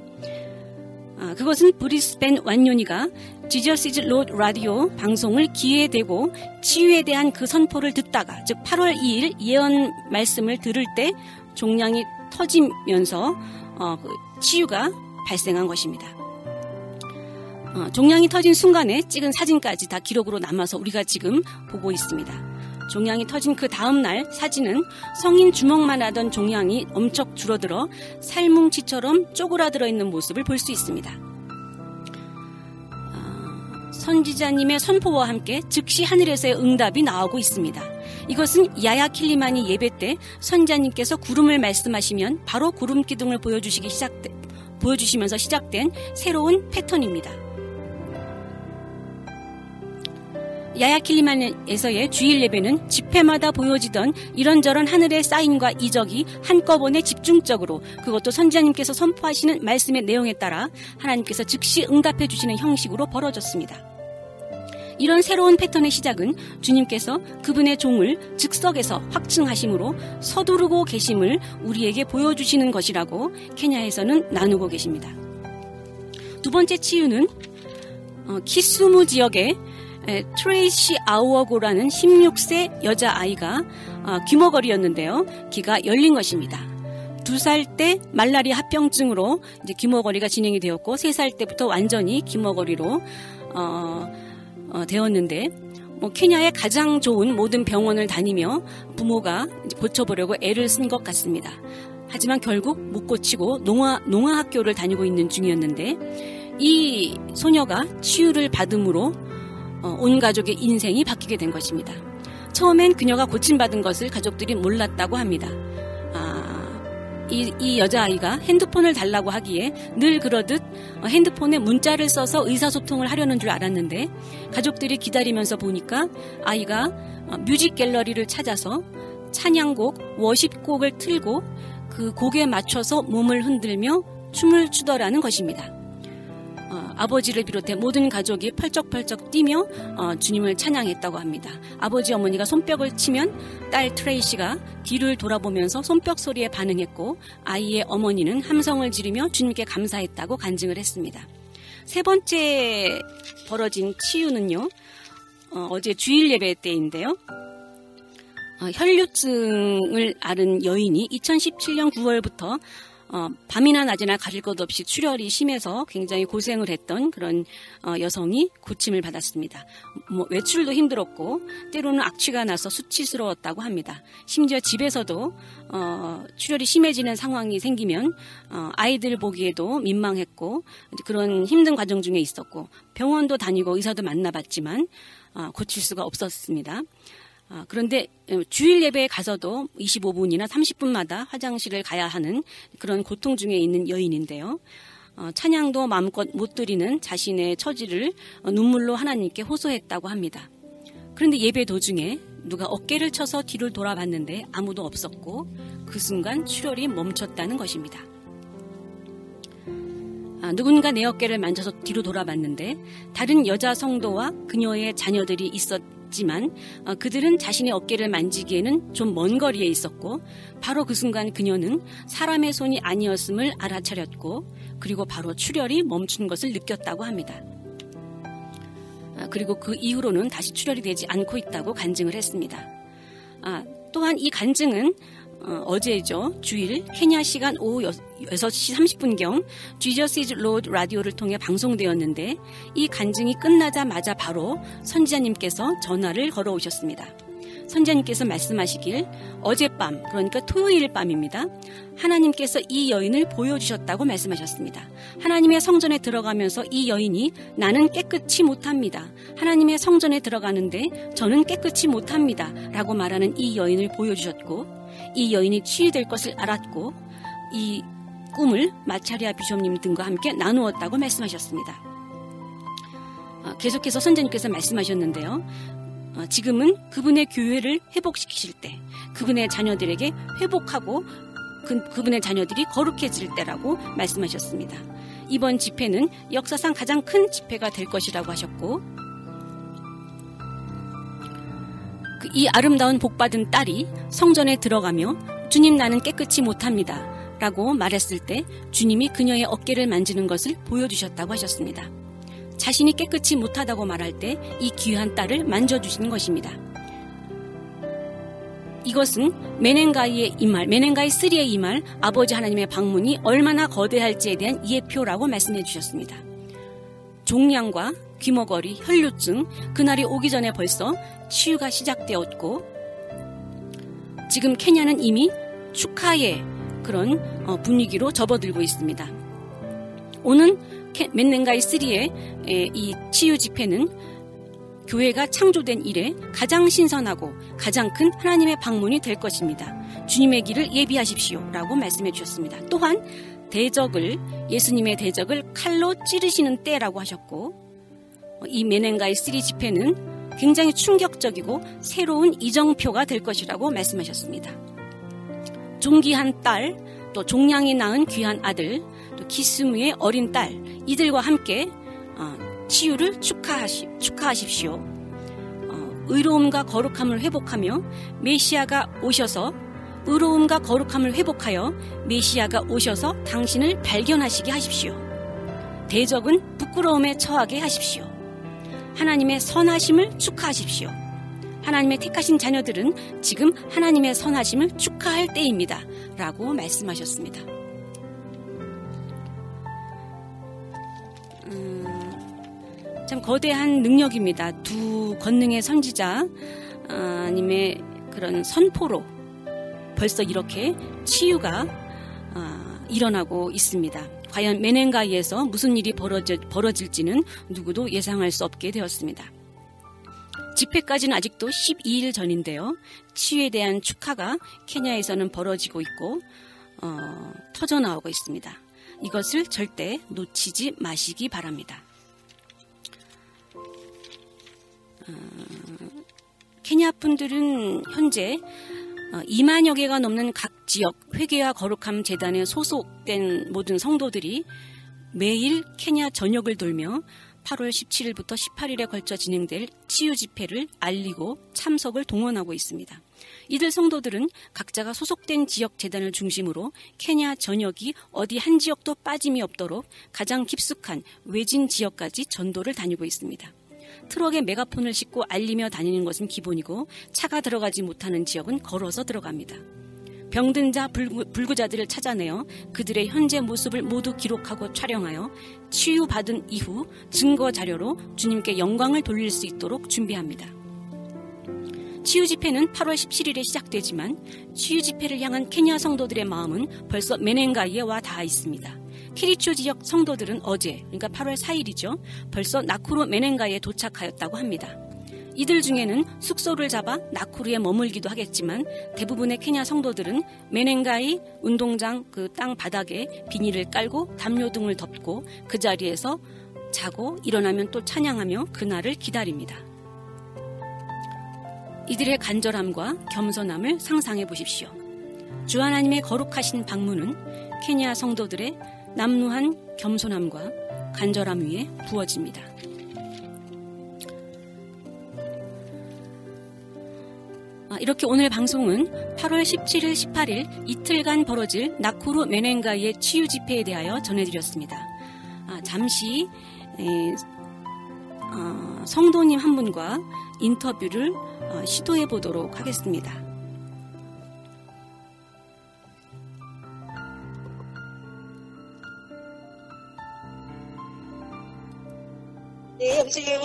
그것은 브리스벤 완요니가 지저스 이즈 로드 라디오 방송을 기회에 대고 치유에 대한 그 선포를 듣다가, 즉 8월 2일 예언 말씀을 들을 때 종양이 터지면서 치유가 발생한 것입니다. 종양이 터진 순간에 찍은 사진까지 다 기록으로 남아서 우리가 지금 보고 있습니다. 종양이 터진 그 다음 날 사진은 성인 주먹만 하던 종양이 엄청 줄어들어 살뭉치처럼 쪼그라들어 있는 모습을 볼 수 있습니다. 선지자님의 선포와 함께 즉시 하늘에서의 응답이 나오고 있습니다. 이것은 야야 킬리마니 예배 때 선지자님께서 구름을 말씀하시면 바로 구름 기둥을 보여주시면서 시작된 새로운 패턴입니다. 야야 킬리마니에서의 주일 예배는 집회마다 보여지던 이런저런 하늘의 사인과 이적이 한꺼번에 집중적으로, 그것도 선지자님께서 선포하시는 말씀의 내용에 따라 하나님께서 즉시 응답해 주시는 형식으로 벌어졌습니다. 이런 새로운 패턴의 시작은 주님께서 그분의 종을 즉석에서 확증하심으로 서두르고 계심을 우리에게 보여주시는 것이라고 케냐에서는 나누고 계십니다. 두 번째 치유는 키수무 지역의 트레이시 아우어고라는 16세 여자아이가 귀머거리였는데요. 귀가 열린 것입니다. 2살 때 말라리아 합병증으로 이제 귀머거리가 진행이 되었고 3살 때부터 완전히 귀머거리로 되었는데 케냐의 가장 좋은 모든 병원을 다니며 부모가 고쳐보려고 애를 쓴 것 같습니다. 하지만 결국 못 고치고 농아학교를 다니고 있는 중이었는데 이 소녀가 치유를 받음으로 온 가족의 인생이 바뀌게 된 것입니다. 처음엔 그녀가 고침받은 것을 가족들이 몰랐다고 합니다. 이 여자아이가 핸드폰을 달라고 하기에 늘 그러듯 핸드폰에 문자를 써서 의사소통을 하려는 줄 알았는데 가족들이 기다리면서 보니까 아이가 뮤직 갤러리를 찾아서 찬양곡, 워십곡을 틀고 그 곡에 맞춰서 몸을 흔들며 춤을 추더라는 것입니다. 아버지를 비롯해 모든 가족이 펄쩍펄쩍 뛰며 주님을 찬양했다고 합니다. 아버지 어머니가 손뼉을 치면 딸 트레이시가 뒤를 돌아보면서 손뼉 소리에 반응했고 아이의 어머니는 함성을 지르며 주님께 감사했다고 간증을 했습니다. 세 번째 벌어진 치유는요. 어제 주일 예배 때인데요. 혈류증을 앓은 여인이 2017년 9월부터 밤이나 낮이나 가릴 것 없이 출혈이 심해서 굉장히 고생을 했던 그런 여성이 고침을 받았습니다. 외출도 힘들었고 때로는 악취가 나서 수치스러웠다고 합니다. 심지어 집에서도 출혈이 심해지는 상황이 생기면 아이들 보기에도 민망했고 그런 힘든 과정 중에 있었고 병원도 다니고 의사도 만나봤지만 고칠 수가 없었습니다. 그런데 주일 예배에 가서도 25분이나 30분마다 화장실을 가야 하는 그런 고통 중에 있는 여인인데요. 찬양도 마음껏 못 드리는 자신의 처지를 눈물로 하나님께 호소했다고 합니다. 그런데 예배 도중에 누가 어깨를 쳐서 뒤를 돌아봤는데 아무도 없었고 그 순간 출혈이 멈췄다는 것입니다. 누군가 내 어깨를 만져서 뒤로 돌아봤는데 다른 여자 성도와 그녀의 자녀들이 있었지만 그들은 자신의 어깨를 만지기에는 좀 먼 거리에 있었고 바로 그 순간 그녀는 사람의 손이 아니었음을 알아차렸고 그리고 바로 출혈이 멈춘 것을 느꼈다고 합니다. 그리고 그 이후로는 다시 출혈이 되지 않고 있다고 간증을 했습니다. 또한 이 간증은 어제죠. 주일 케냐 시간 오후 6시 30분경 Jesus is Lord 라디오를 통해 방송되었는데 이 간증이 끝나자마자 바로 선지자님께서 전화를 걸어오셨습니다. 선지자님께서 말씀하시길 어젯밤, 그러니까 토요일 밤입니다. 하나님께서 이 여인을 보여주셨다고 말씀하셨습니다. 하나님의 성전에 들어가면서 이 여인이 나는 깨끗이 못합니다. 하나님의 성전에 들어가는데 저는 깨끗이 못합니다. 라고 말하는 이 여인을 보여주셨고 이 여인이 치유될 것을 알았고 이 꿈을 마차리아 비숍님 등과 함께 나누었다고 말씀하셨습니다. 계속해서 선지자님께서 말씀하셨는데요. 지금은 그분의 교회를 회복시키실 때 그분의 자녀들에게 회복하고 그분의 자녀들이 거룩해질 때라고 말씀하셨습니다. 이번 집회는 역사상 가장 큰 집회가 될 것이라고 하셨고 이 아름다운 복받은 딸이 성전에 들어가며 주님 나는 깨끗이 못합니다 라고 말했을 때 주님이 그녀의 어깨를 만지는 것을 보여주셨다고 하셨습니다. 자신이 깨끗이 못하다고 말할 때 이 귀한 딸을 만져주시는 것입니다. 이것은 메넨가이의 이말, 메넨가이 3의 이말, 아버지 하나님의 방문이 얼마나 거대할지에 대한 예표라고 말씀해 주셨습니다. 종양과 귀머거리, 혈류증, 그날이 오기 전에 벌써 치유가 시작되었고 지금 케냐는 이미 축하의 그런 분위기로 접어들고 있습니다. 오는 메넨가이 3의 이 치유 집회는 교회가 창조된 이래 가장 신선하고 가장 큰 하나님의 방문이 될 것입니다. 주님의 길을 예비하십시오 라고 말씀해 주셨습니다. 또한 예수님의 대적을 칼로 찌르시는 때라고 하셨고 이 메넨가이 3 집회는 굉장히 충격적이고 새로운 이정표가 될 것이라고 말씀하셨습니다. 존귀한 딸, 또 종양이 낳은 귀한 아들, 또 기스무의 어린 딸, 이들과 함께 치유를 축하하십시오. 의로움과 거룩함을 회복하며 메시아가 오셔서 의로움과 거룩함을 회복하여 메시아가 오셔서 당신을 발견하시게 하십시오. 대적은 부끄러움에 처하게 하십시오. 하나님의 선하심을 축하하십시오. 하나님의 택하신 자녀들은 지금 하나님의 선하심을 축하할 때입니다. 라고 말씀하셨습니다. 참 거대한 능력입니다. 두 권능의 선지자 님의 그런 선포로 벌써 이렇게 치유가 일어나고 있습니다. 과연 메넨가이에서 무슨 일이 벌어질지는 누구도 예상할 수 없게 되었습니다. 집회까지는 아직도 12일 전인데요. 치유에 대한 축하가 케냐에서는 벌어지고 있고 터져나오고 있습니다. 이것을 절대 놓치지 마시기 바랍니다. 케냐 분들은 현재 2만여 개가 넘는 각 지역 회개와 거룩함 재단에 소속된 모든 성도들이 매일 케냐 전역을 돌며 8월 17일부터 18일에 걸쳐 진행될 치유 집회를 알리고 참석을 동원하고 있습니다. 이들 성도들은 각자가 소속된 지역 재단을 중심으로 케냐 전역이 어디 한 지역도 빠짐이 없도록 가장 깊숙한 외진 지역까지 전도를 다니고 있습니다. 트럭에 메가폰을 싣고 알리며 다니는 것은 기본이고 차가 들어가지 못하는 지역은 걸어서 들어갑니다. 병든 자, 불구자들을 찾아내어 그들의 현재 모습을 모두 기록하고 촬영하여 치유받은 이후 증거 자료로 주님께 영광을 돌릴 수 있도록 준비합니다. 치유 집회는 8월 17일에 시작되지만 치유 집회를 향한 케냐 성도들의 마음은 벌써 메넨가이에 와 닿아 있습니다. 키리초 지역 성도들은 어제, 그러니까 8월 4일이죠. 벌써 나쿠루 메넨가이에 도착하였다고 합니다. 이들 중에는 숙소를 잡아 나쿠루에 머물기도 하겠지만 대부분의 케냐 성도들은 메넨가이 운동장 그 땅 바닥에 비닐을 깔고 담요 등을 덮고 그 자리에서 자고 일어나면 또 찬양하며 그날을 기다립니다. 이들의 간절함과 겸손함을 상상해 보십시오. 주 하나님의 거룩하신 방문은 케냐 성도들의 남루한 겸손함과 간절함 위에 부어집니다. 이렇게 오늘 방송은 8월 17일, 18일 이틀간 벌어질 나쿠루 메넨가이의 치유 집회에 대하여 전해드렸습니다. 잠시 성도님 한 분과 인터뷰를 시도해 보도록 하겠습니다. 네, 여보세요?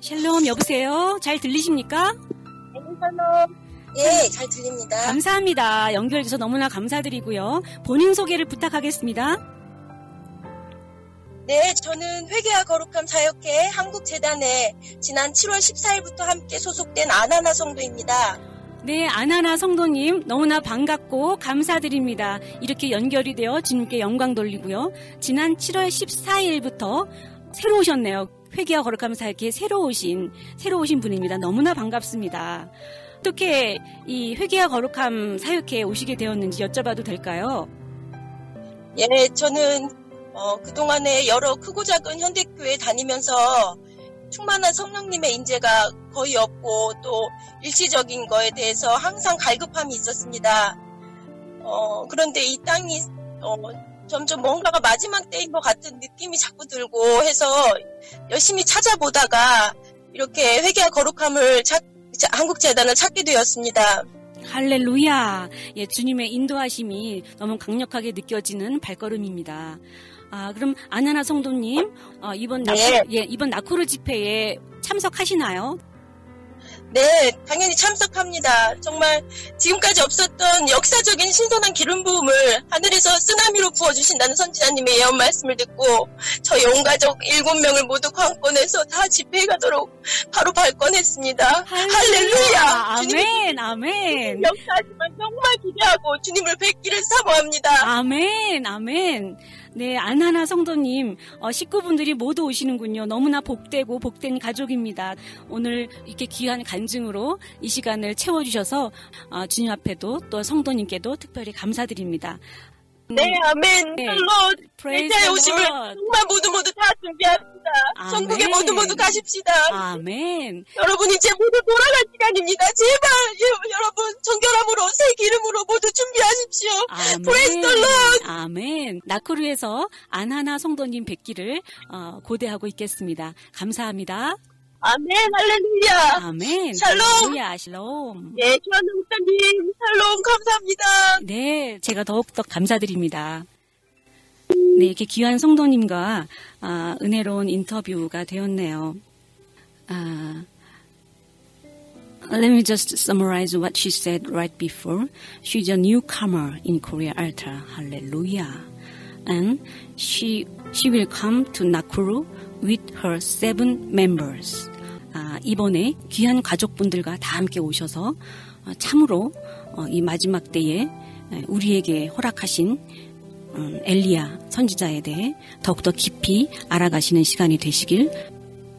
샬롬, 여보세요? 잘 들리십니까? 네, 샬롬. 예, 잘 들립니다. 감사합니다. 연결해 주셔서 너무나 감사드리고요. 본인 소개를 부탁하겠습니다. 네, 저는 회개와 거룩함 사역회 한국재단에 지난 7월 14일부터 함께 소속된 아나나 성도입니다. 네, 아나나 성도님 너무나 반갑고 감사드립니다. 이렇게 연결이 되어 주님께 영광 돌리고요. 지난 7월 14일부터 새로 오셨네요. 회개와 거룩함 사역회에 새로 오신 분입니다. 너무나 반갑습니다. 어떻게 이 회개와 거룩함 사역회에 오시게 되었는지 여쭤봐도 될까요? 예, 저는 그동안에 여러 크고 작은 현대교회 다니면서 충만한 성령님의 인재가 거의 없고 또 일시적인 거에 대해서 항상 갈급함이 있었습니다. 그런데 이 땅이 점점 뭔가가 마지막 때인 것 같은 느낌이 자꾸 들고 해서 열심히 찾아보다가 이렇게 회개와 거룩함을 한국재단을 찾게 되었습니다. 할렐루야. 예, 주님의 인도하심이 너무 강력하게 느껴지는 발걸음입니다. 그럼 아나나 성도님, 이번 나쿠루 집회에 참석하시나요? 네, 당연히 참석합니다. 정말 지금까지 없었던 역사적인 신선한 기름 부음을 하늘에서 쓰나미로 부어주신다는 선지자님의 예언 말씀을 듣고 저희 온 가족 7명을 모두 관건해서 다 집회에 가도록 바로 발권했습니다. 할렐루야! 아멘, 아멘. 역사하지만 정말 기대하고 주님을 뵙기를 사모합니다. 아멘, 아멘. 네, 아나나 성도님, 식구분들이 모두 오시는군요. 너무나 복되고 복된 가족입니다. 오늘 이렇게 귀한 간증으로 이 시간을 채워주셔서 주님 앞에도 또 성도님께도 특별히 감사드립니다. 네, 아멘. 네. 회개의 오심을 정말 모두 다 준비합니다. 전국에 모두 가십시다. 아멘. 여러분 이제 모두 돌아갈 시간입니다. 제발 여러분 정결함으로 새 기름으로 모두 준비하십시오. Praise the Lord. 아멘. 나쿠루에서 안하나 성도님 뵙기를 고대하고 있겠습니다. 감사합니다. 아멘. 할렐루야. 아멘. 샬롬. 할렐루야. 샬롬. 네, 주하는 목사님 샬롬 감사합니다. 네, 제가 더욱더 감사드립니다. 네, 이렇게 귀한 성도님과 은혜로운 인터뷰가 되었네요. Let me just summarize what she said right before. She's a newcomer in Korea Altar. Hallelujah. And she will come to Nakuru with her 7 members. 이번에 귀한 가족분들과 다 함께 오셔서 참으로 이 마지막 때에 우리에게 허락하신 엘리야 선지자에 대해 더욱더 깊이 알아가시는 시간이 되시길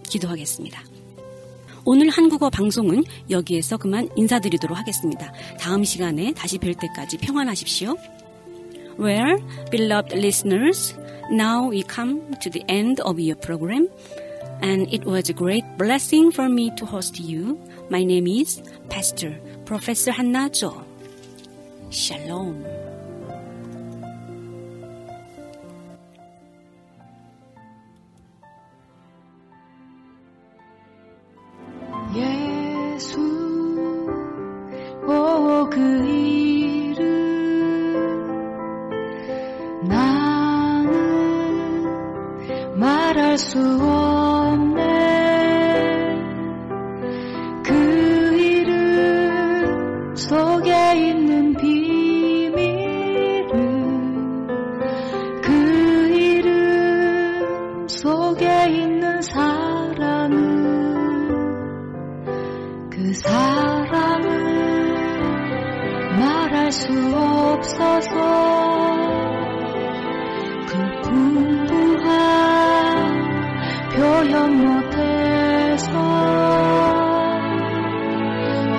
기도하겠습니다. 오늘 한국어 방송은 여기에서 그만 인사드리도록 하겠습니다. 다음 시간에 다시 뵐 때까지 평안하십시오. Well, beloved listeners, now we come to the end of your program, and it was a great blessing for me to host you. My name is Pastor Professor Hannah Jo. Shalom. 예수 오 그 이름 나는 말할 수 없네 그 이름 속에 있는 비밀을 그 이름 속에 있는 사랑을 그 사랑을 말할 수 없어서 그 풍부한 표현 못해서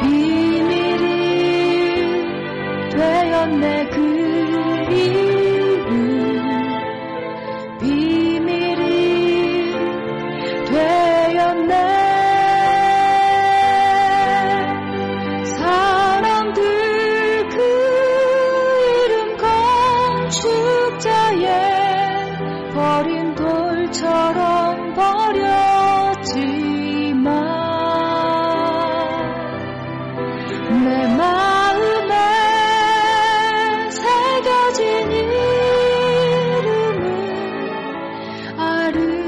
비밀이 되었네 그 이름 비밀이 되었네 버린 돌처럼 버렸지만 내 마음에 새겨진 이름은 아름다운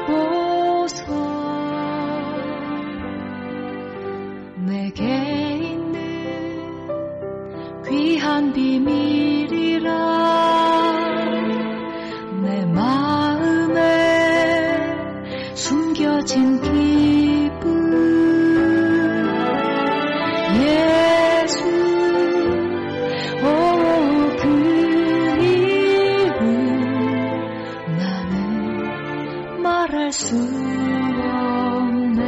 보석 내게 있는 귀한 비밀이라 내 마음에 숨겨진 기쁨 예수 오 그 이름 나는 말할 수 없네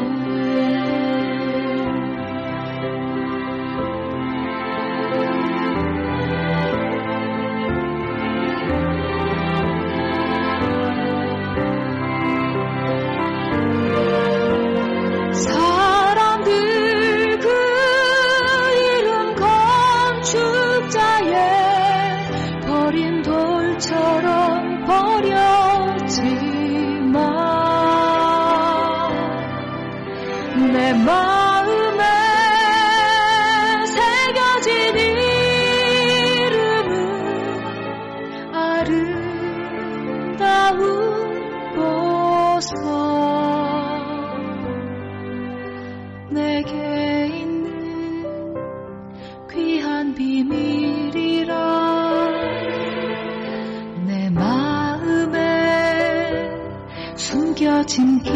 돌처럼 버렸지만 내 마음에 새겨진 이름은 아름다운 보석 내게 있는 귀한 비밀이라 마음에 숨겨진 기쁨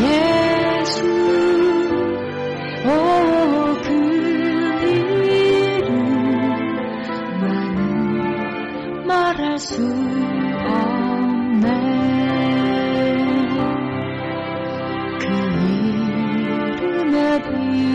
예수 오 그 이름 나는 말할 수 없네 그 이름의 빛